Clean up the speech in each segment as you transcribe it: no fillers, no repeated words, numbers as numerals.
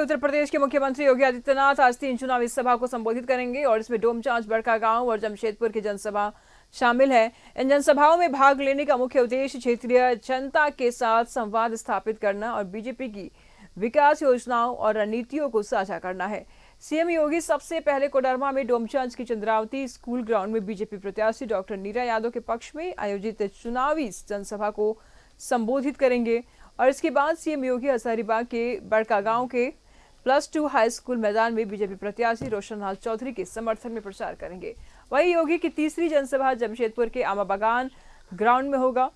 उत्तर प्रदेश के मुख्यमंत्री योगी आदित्यनाथ आज 3 चुनावी सभा को संबोधित करेंगे और इसमें डोमचांच, बड़कागांव और जमशेदपुर की जनसभा शामिल है। इन जनसभाओं में भाग लेने का मुख्य उद्देश्य क्षेत्रीय जनता के साथ संवाद स्थापित करना और बीजेपी की विकास योजनाओं और रणनीतियों को साझा करना है। सीएम योगी सबसे पहले कोडरमा में डोमचांच की चंद्रावती स्कूल ग्राउंड में बीजेपी प्रत्याशी डॉक्टर नीरा यादव के पक्ष में आयोजित चुनावी जनसभा को संबोधित करेंगे और इसके बाद सीएम योगी हजारीबाग के बड़कागांव के +2 हाई स्कूल मैदान में बीजेपी प्रत्याशी रोशनलाल चौधरी के समर्थन में प्रचार करेंगे। वहीं योगी की तीसरी जनसभा जमशेदपुर के आमा बागान ग्राउंड में होगा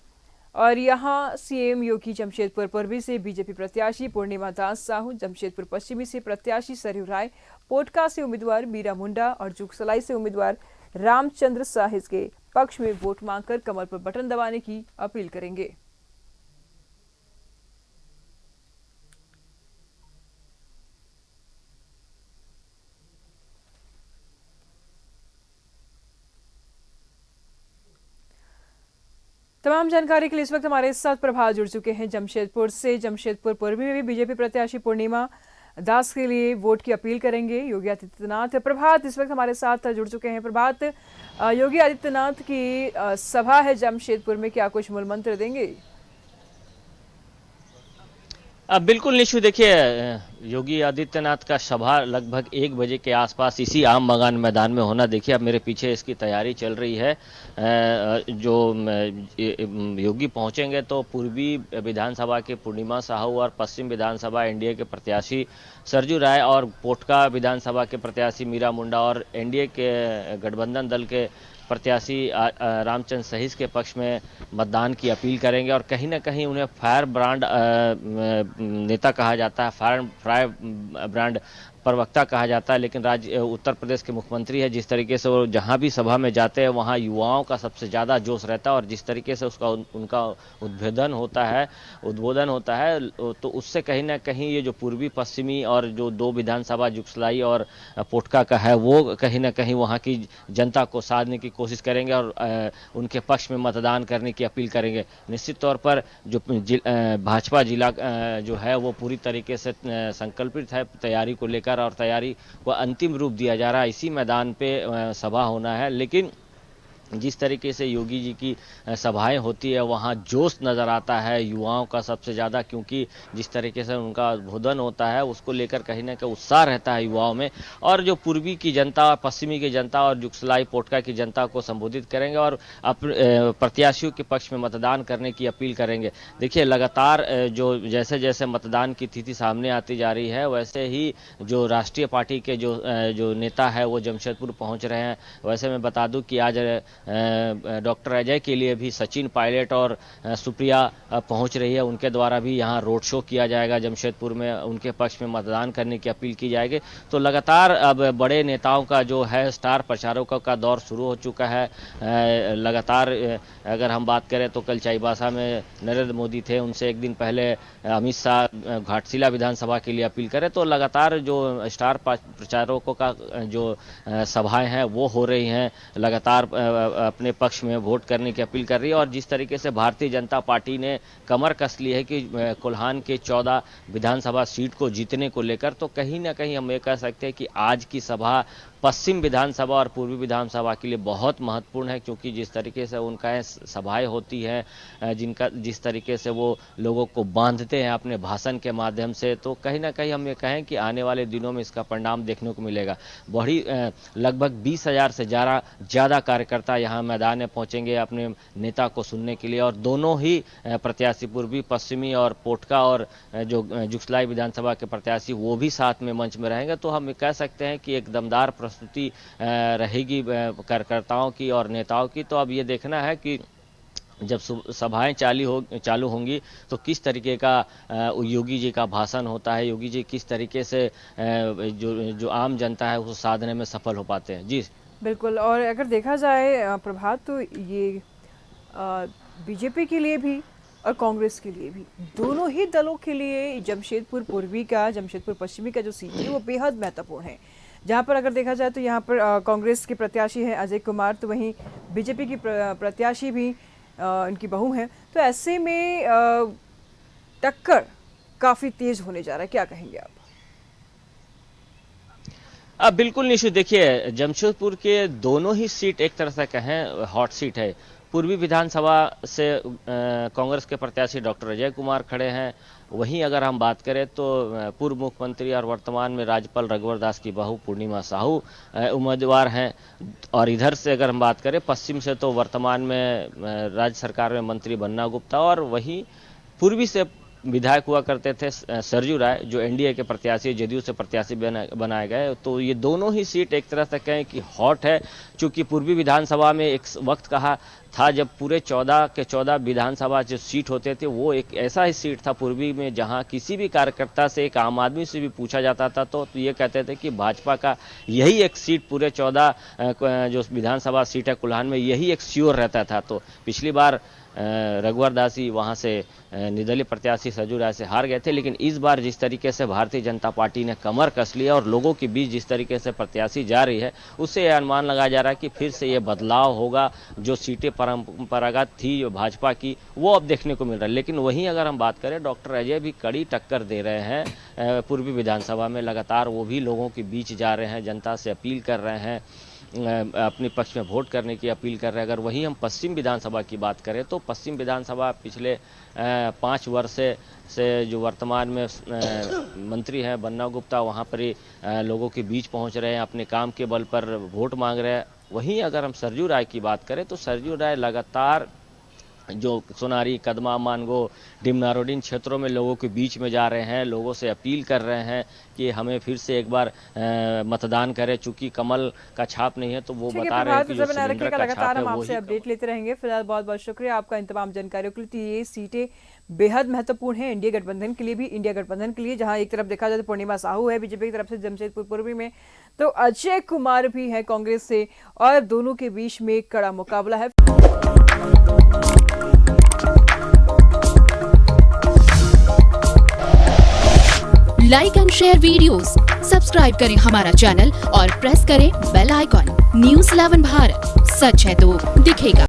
और यहां सीएम योगी जमशेदपुर पूर्वी से बीजेपी प्रत्याशी पूर्णिमा दास साहू, जमशेदपुर पश्चिमी से प्रत्याशी सरयू राय, पोटका से उम्मीदवार मीरा मुंडा और जुगसलाई से उम्मीदवार रामचंद्र साहिस के पक्ष में वोट मांगकर कमल पर बटन दबाने की अपील करेंगे। तमाम जानकारी के लिए इस वक्त हमारे साथ प्रभात जुड़ चुके हैं जमशेदपुर से। जमशेदपुर पूर्वी में भी बीजेपी प्रत्याशी पूर्णिमा दास के लिए वोट की अपील करेंगे योगी आदित्यनाथ। प्रभात इस वक्त हमारे साथ जुड़ चुके हैं। प्रभात, योगी आदित्यनाथ की सभा है जमशेदपुर में, क्या कुछ मूल मंत्र देंगे? बिल्कुल निशु, देखिए योगी आदित्यनाथ का सभा लगभग 1 बजे के आसपास इसी आम बागान मैदान में होना। देखिए अब मेरे पीछे इसकी तैयारी चल रही है। जो योगी पहुंचेंगे तो पूर्वी विधानसभा के पूर्णिमा साहू और पश्चिम विधानसभा एनडीए के प्रत्याशी सरजू राय और पोटका विधानसभा के प्रत्याशी मीरा मुंडा और एनडीए के गठबंधन दल के प्रत्याशी रामचंद्र सहिस के पक्ष में मतदान की अपील करेंगे और कहीं ना कहीं उन्हें फायर ब्रांड नेता कहा जाता है, फायर ब्रांड प्रवक्ता कहा जाता है। लेकिन उत्तर प्रदेश के मुख्यमंत्री है, जिस तरीके से वो जहां भी सभा में जाते हैं वहां युवाओं का सबसे ज़्यादा जोश रहता है और जिस तरीके से उनका उद्बोधन होता है तो उससे कहीं ना कहीं ये जो पूर्वी पश्चिमी और जो 2 विधानसभा जुगसलाई और पोटका का है वो कहीं ना कहीं वहाँ की जनता को साधने की कोशिश करेंगे और उनके पक्ष में मतदान करने की अपील करेंगे। निश्चित तौर पर जो भाजपा जिला जो है वो पूरी तरीके से संकल्पित है तैयारी को लेकर और तैयारी को अंतिम रूप दिया जा रहा है। इसी मैदान पे सभा होना है, लेकिन जिस तरीके से योगी जी की सभाएं होती है वहाँ जोश नज़र आता है युवाओं का सबसे ज़्यादा, क्योंकि जिस तरीके से उनका उद्बोधन होता है उसको लेकर कहीं ना कहीं उत्साह रहता है युवाओं में। और जो पूर्वी की जनता, पश्चिमी की जनता और जुगसलाई पोटका की जनता को संबोधित करेंगे और प्रत्याशियों के पक्ष में मतदान करने की अपील करेंगे। देखिए लगातार जो जैसे जैसे मतदान की तिथि सामने आती जा रही है वैसे ही जो राष्ट्रीय पार्टी के जो नेता है वो जमशेदपुर पहुँच रहे हैं। वैसे मैं बता दूँ कि आज डॉक्टर अजय के लिए भी सचिन पायलट और सुप्रिया पहुंच रही है, उनके द्वारा भी यहां रोड शो किया जाएगा जमशेदपुर में, उनके पक्ष में मतदान करने की अपील की जाएगी। तो लगातार अब बड़े नेताओं का जो है स्टार प्रचारकों का दौर शुरू हो चुका है। लगातार अगर हम बात करें तो कल चाईबासा में नरेंद्र मोदी थे, उनसे एक दिन पहले अमित शाह घाटशिला विधानसभा के लिए अपील करें। तो लगातार जो स्टार प्रचारकों का जो सभाएं हैं वो हो रही हैं, लगातार अपने पक्ष में वोट करने की अपील कर रही है। और जिस तरीके से भारतीय जनता पार्टी ने कमर कस ली है कि कोल्हान के 14 विधानसभा सीट को जीतने को लेकर, तो कहीं ना कहीं हम ये कह सकते हैं कि आज की सभा पश्चिम विधानसभा और पूर्वी विधानसभा के लिए बहुत महत्वपूर्ण है, क्योंकि जिस तरीके से उनका सभाएं होती हैं, जिस तरीके से वो लोगों को बांधते हैं अपने भाषण के माध्यम से, तो कहीं ना कहीं हम ये कहें कि आने वाले दिनों में इसका परिणाम देखने को मिलेगा। बड़ी लगभग 20,000 से ज़्यादा कार्यकर्ता यहाँ मैदान में पहुंचेंगे अपने नेता को सुनने के लिए और दोनों ही प्रत्याशी पूर्वी पश्चिमी और पोटका और जो जुगसलाई विधानसभा के प्रत्याशी वो भी साथ में मंच में रहेंगे। तो हम कह सकते हैं कि एक दमदार प्रस्तुति रहेगी कार्यकर्ताओं की और नेताओं की। तो अब ये देखना है कि जब सभाएं चालू होंगी तो किस तरीके का योगी जी का भाषण होता है, योगी जी किस तरीके से जो आम जनता है उसको साधने में सफल हो पाते हैं। जी बिल्कुल। और अगर देखा जाए प्रभात, तो ये बीजेपी के लिए भी और कांग्रेस के लिए भी, दोनों ही दलों के लिए जमशेदपुर पूर्वी का, जमशेदपुर पश्चिमी का जो सीट है वो बेहद महत्वपूर्ण है। जहां पर अगर देखा जाए तो यहाँ पर कांग्रेस के प्रत्याशी हैं अजय कुमार, तो वहीं बीजेपी की प्रत्याशी भी उनकी बहू हैं। तो ऐसे में टक्कर काफ़ी तेज होने जा रहा है, क्या कहेंगे आप? बिल्कुल निशु, देखिए जमशेदपुर के दोनों ही सीट एक तरह से कहें हॉट सीट है। पूर्वी विधानसभा से कांग्रेस के प्रत्याशी डॉक्टर अजय कुमार खड़े हैं। वहीं अगर हम बात करें तो पूर्व मुख्यमंत्री और वर्तमान में राज्यपाल रघुवर दास की बहू पूर्णिमा साहू उम्मीदवार हैं। और इधर से अगर हम बात करें पश्चिम से, तो वर्तमान में राज्य सरकार में मंत्री बन्ना गुप्ता, और वहीं पूर्वी से विधायक हुआ करते थे सरजू राय, जो एनडीए के प्रत्याशी, जदयू से प्रत्याशी बनाए गए। तो ये दोनों ही सीट एक तरह से कहें कि हॉट है, क्योंकि पूर्वी विधानसभा में एक वक्त कहा था जब पूरे 14 के 14 विधानसभा जो सीट होते थे, वो एक ऐसा ही सीट था पूर्वी में जहां किसी भी कार्यकर्ता से, एक आम आदमी से भी पूछा जाता था तो ये कहते थे कि भाजपा का यही एक सीट पूरे 14 जो विधानसभा सीट है कुल्हान में, यही एक श्योर रहता था। तो पिछली बार रघुवर दास ही वहाँ से निर्दलीय प्रत्याशी सरजू राय से हार गए थे, लेकिन इस बार जिस तरीके से भारतीय जनता पार्टी ने कमर कस लिया और लोगों के बीच जिस तरीके से प्रत्याशी जा रही है, उससे यह अनुमान लगाया जा रहा है कि फिर से ये बदलाव होगा। जो सीटें परंपरागत थी जो भाजपा की, वो अब देखने को मिल रहा है। लेकिन वहीं अगर हम बात करें, डॉक्टर अजय भी कड़ी टक्कर दे रहे हैं पूर्वी विधानसभा में। लगातार वो भी लोगों के बीच जा रहे हैं, जनता से अपील कर रहे हैं, अपने पक्ष में वोट करने की अपील कर रहे हैं। अगर वहीं हम पश्चिम विधानसभा की बात करें तो पश्चिम विधानसभा पिछले 5 वर्ष से जो वर्तमान में मंत्री हैं बन्ना गुप्ता, वहाँ पर ही लोगों के बीच पहुँच रहे हैं, अपने काम के बल पर वोट मांग रहे हैं। वहीं अगर हम सरजू राय की बात करें तो सरजू राय लगातार जो सोनारी, कदमा, मानगो, डिमनारोडिन क्षेत्रों में लोगों के बीच में जा रहे हैं, लोगों से अपील कर रहे हैं कि हमें फिर से एक बार मतदान करें। चूंकि कमल का छाप नहीं है तो वो बता रहे हैं कि जो सिलेंडर का लगातार छाप हम है आपसे अपडेट लेते रहेंगे। फिलहाल बहुत बहुत शुक्रिया आपका इन तमाम जानकारियों के लिए। ये सीटें बेहद महत्वपूर्ण है इंडिया गठबंधन के लिए भी, इंडिया गठबंधन के लिए, जहां एक तरफ देखा जाए तो पूर्णिमा साहू है बीजेपी की तरफ से जमशेदपुर पूर्वी में, तो अजय कुमार भी है कांग्रेस से, और दोनों के बीच में कड़ा मुकाबला है। Like and share videos, subscribe करें हमारा चैनल और प्रेस करें बेल आइकॉन। न्यूज़ 11 भारत, सच है तो दिखेगा।